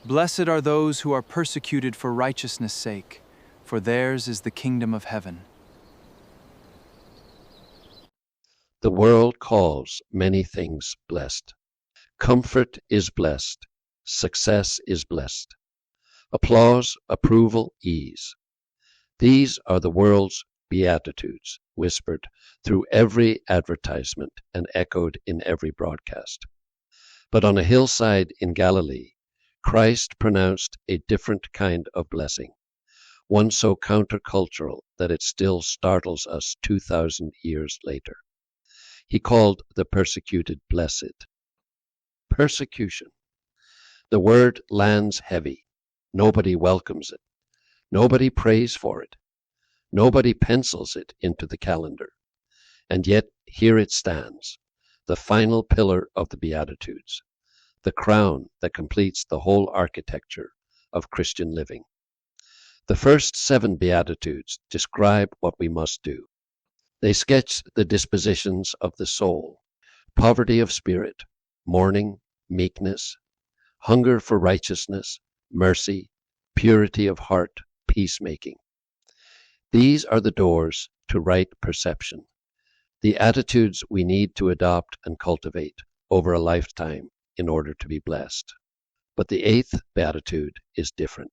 Blessed are those who are persecuted for righteousness' sake, for theirs is the kingdom of heaven. The world calls many things blessed. Comfort is blessed. Success is blessed. Applause, approval, ease. These are the world's beatitudes, whispered through every advertisement and echoed in every broadcast. But on a hillside in Galilee, Christ pronounced a different kind of blessing, one so countercultural that it still startles us 2,000 years later. He called the persecuted blessed. Persecution. The word lands heavy. Nobody welcomes it. Nobody prays for it. Nobody pencils it into the calendar. And yet here it stands, the final pillar of the Beatitudes, the crown that completes the whole architecture of Christian living. The first 7 Beatitudes describe what we must do. They sketch the dispositions of the soul, poverty of spirit, mourning, meekness, hunger for righteousness, mercy, purity of heart, peacemaking. These are the doors to right perception, the attitudes we need to adopt and cultivate over a lifetime in order to be blessed. But the 8th Beatitude is different.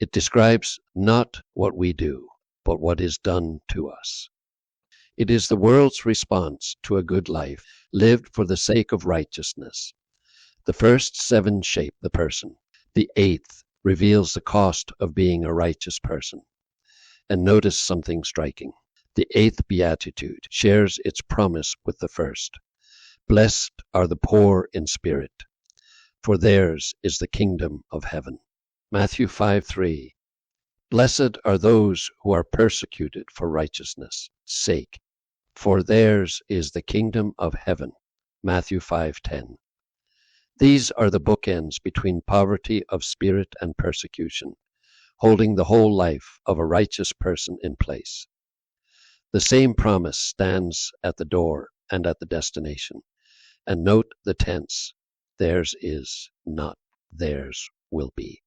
It describes not what we do, but what is done to us. It is the world's response to a good life lived for the sake of righteousness. The first 7 shape the person. The 8th reveals the cost of being a righteous person. And notice something striking. The 8th Beatitude shares its promise with the first. Blessed are the poor in spirit, for theirs is the kingdom of heaven. Matthew 5:3. Blessed are those who are persecuted for righteousness' sake, for theirs is the kingdom of heaven. Matthew 5:10. These are the bookends between poverty of spirit and persecution, holding the whole life of a righteous person in place. The same promise stands at the door and at the destination. And note the tense. Theirs is, not theirs will be.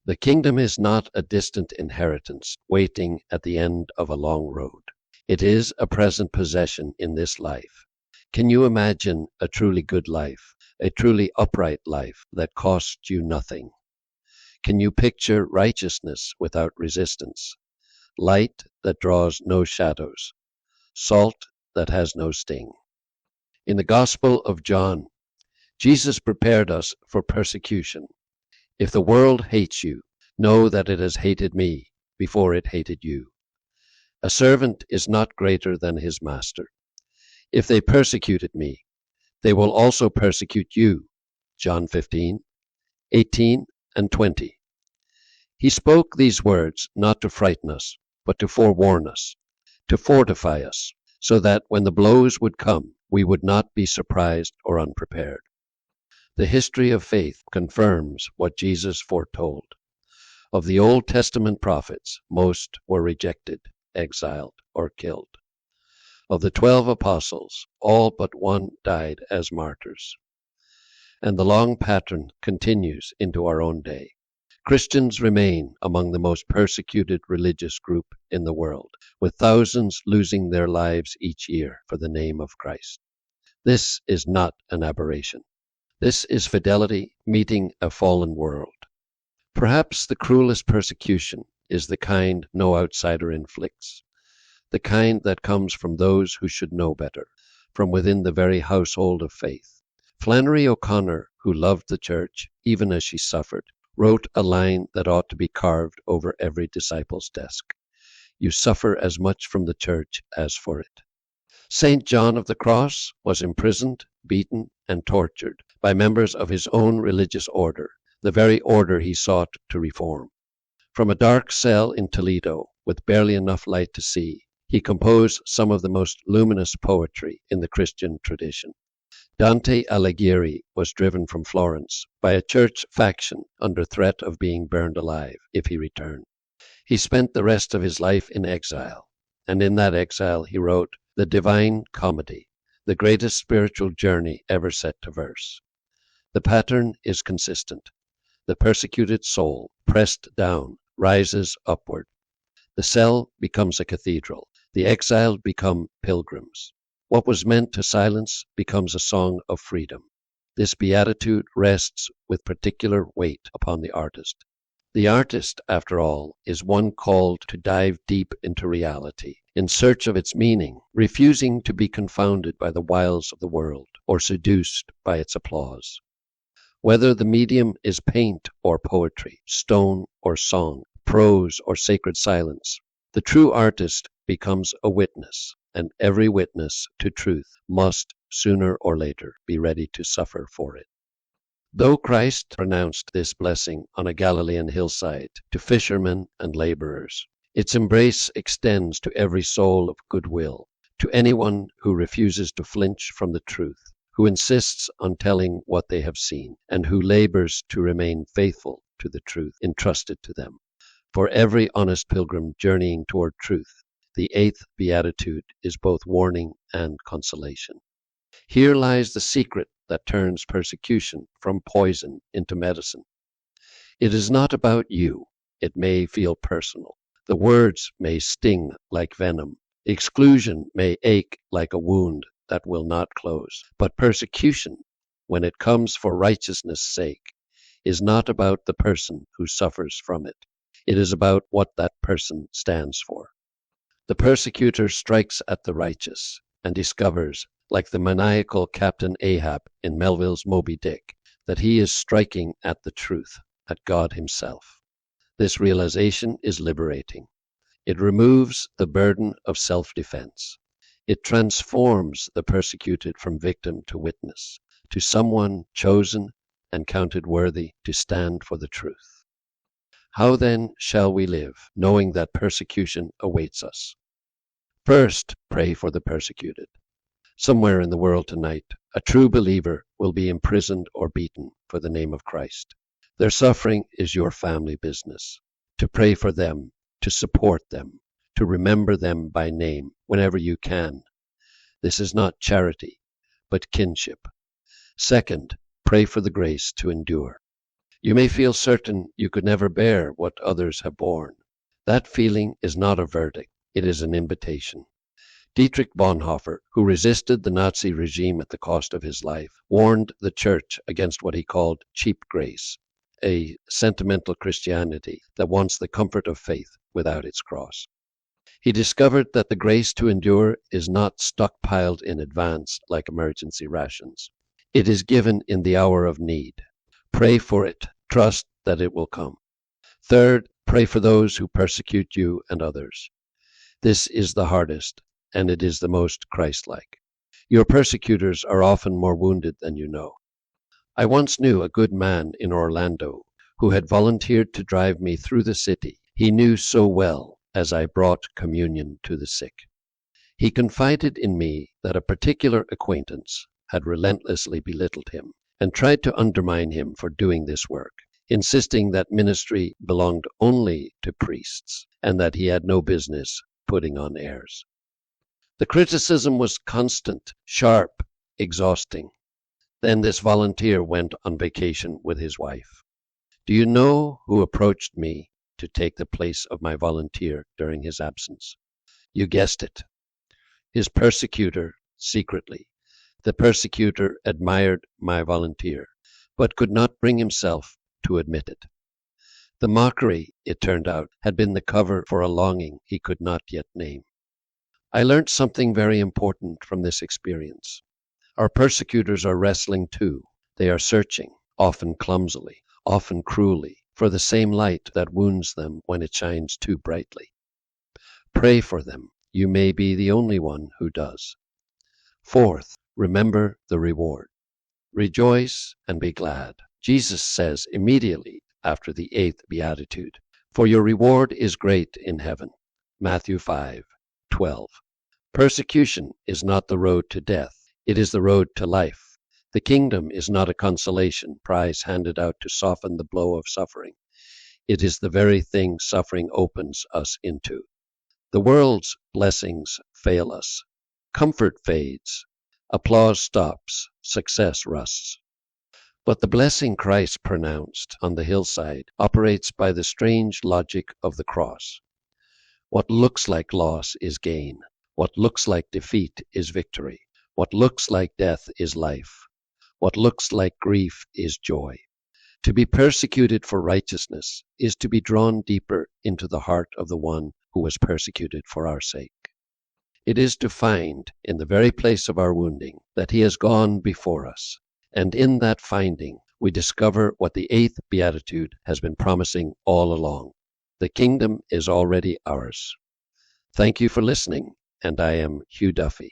The kingdom is not a distant inheritance waiting at the end of a long road. It is a present possession in this life. Can you imagine a truly good life, a truly upright life that costs you nothing? Can you picture righteousness without resistance, light that draws no shadows, salt that has no sting? In the Gospel of John, Jesus prepared us for persecution. If the world hates you, know that it has hated me before it hated you. A servant is not greater than his master. If they persecuted me, they will also persecute you. John 15:18 and 20. He spoke these words not to frighten us, but to forewarn us, to fortify us, so that when the blows would come, we would not be surprised or unprepared. The history of faith confirms what Jesus foretold. Of the Old Testament prophets, most were rejected, exiled, or killed. Of the 12 apostles, all but one died as martyrs. And the long pattern continues into our own day. Christians remain among the most persecuted religious group in the world, with thousands losing their lives each year for the name of Christ. This is not an aberration. This is fidelity meeting a fallen world. Perhaps the cruelest persecution is the kind no outsider inflicts, the kind that comes from those who should know better, from within the very household of faith. Flannery O'Connor, who loved the church even as she suffered, wrote a line that ought to be carved over every disciple's desk. You suffer as much from the church as for it. St. John of the Cross was imprisoned, beaten, and tortured by members of his own religious order, the very order he sought to reform. From a dark cell in Toledo, with barely enough light to see, he composed some of the most luminous poetry in the Christian tradition. Dante Alighieri was driven from Florence by a church faction under threat of being burned alive if he returned. He spent the rest of his life in exile, and in that exile he wrote the Divine Comedy, the greatest spiritual journey ever set to verse. The pattern is consistent. The persecuted soul, pressed down, rises upward. The cell becomes a cathedral. The exiled become pilgrims. What was meant to silence becomes a song of freedom. This beatitude rests with particular weight upon the artist. The artist, after all, is one called to dive deep into reality, in search of its meaning, refusing to be confounded by the wiles of the world, or seduced by its applause. Whether the medium is paint or poetry, stone or song, prose or sacred silence, the true artist becomes a witness, and every witness to truth must, sooner or later, be ready to suffer for it. Though Christ pronounced this blessing on a Galilean hillside to fishermen and laborers, its embrace extends to every soul of goodwill, to anyone who refuses to flinch from the truth, who insists on telling what they have seen, and who labors to remain faithful to the truth entrusted to them. For every honest pilgrim journeying toward truth, the eighth beatitude is both warning and consolation. Here lies the secret that turns persecution from poison into medicine. It is not about you. It may feel personal. The words may sting like venom. Exclusion may ache like a wound that will not close. But persecution, when it comes for righteousness' sake, is not about the person who suffers from it. It is about what that person stands for. The persecutor strikes at the righteous and discovers, like the maniacal Captain Ahab in Melville's Moby Dick, that he is striking at the truth, at God himself. This realization is liberating. It removes the burden of self-defense. It transforms the persecuted from victim to witness, to someone chosen and counted worthy to stand for the truth. How then shall we live, knowing that persecution awaits us? First, pray for the persecuted. Somewhere in the world tonight, a true believer will be imprisoned or beaten for the name of Christ. Their suffering is your family business. To pray for them, to support them, to remember them by name whenever you can. This is not charity, but kinship. Second, pray for the grace to endure. You may feel certain you could never bear what others have borne. That feeling is not a verdict, it is an invitation. Dietrich Bonhoeffer, who resisted the Nazi regime at the cost of his life, warned the church against what he called cheap grace, a sentimental Christianity that wants the comfort of faith without its cross. He discovered that the grace to endure is not stockpiled in advance like emergency rations. It is given in the hour of need. Pray for it. Trust that it will come. Third, pray for those who persecute you and others. This is the hardest, and it is the most Christ-like. Your persecutors are often more wounded than you know. I once knew a good man in Orlando who had volunteered to drive me through the city he knew so well as I brought communion to the sick. He confided in me that a particular acquaintance had relentlessly belittled him and tried to undermine him for doing this work, insisting that ministry belonged only to priests and that he had no business putting on airs. The criticism was constant, sharp, exhausting. Then this volunteer went on vacation with his wife. Do you know who approached me to take the place of my volunteer during his absence? You guessed it. His persecutor, secretly. The persecutor admired my volunteer, but could not bring himself to admit it. The mockery, it turned out, had been the cover for a longing he could not yet name. I learnt something very important from this experience. Our persecutors are wrestling too. They are searching, often clumsily, often cruelly, for the same light that wounds them when it shines too brightly. Pray for them. You may be the only one who does. Fourth, remember the reward. Rejoice and be glad. Jesus says immediately after the eighth beatitude, for your reward is great in heaven. Matthew 5:12. Persecution is not the road to death. It is the road to life. The kingdom is not a consolation prize handed out to soften the blow of suffering. It is the very thing suffering opens us into. The world's blessings fail us. Comfort fades. Applause stops. Success rusts. But the blessing Christ pronounced on the hillside operates by the strange logic of the cross. What looks like loss is gain. What looks like defeat is victory. What looks like death is life. What looks like grief is joy. To be persecuted for righteousness is to be drawn deeper into the heart of the one who was persecuted for our sake. It is to find, in the very place of our wounding, that he has gone before us. And in that finding, we discover what the 8th Beatitude has been promising all along. The kingdom is already ours. Thank you for listening, and I am Hugh Duffy.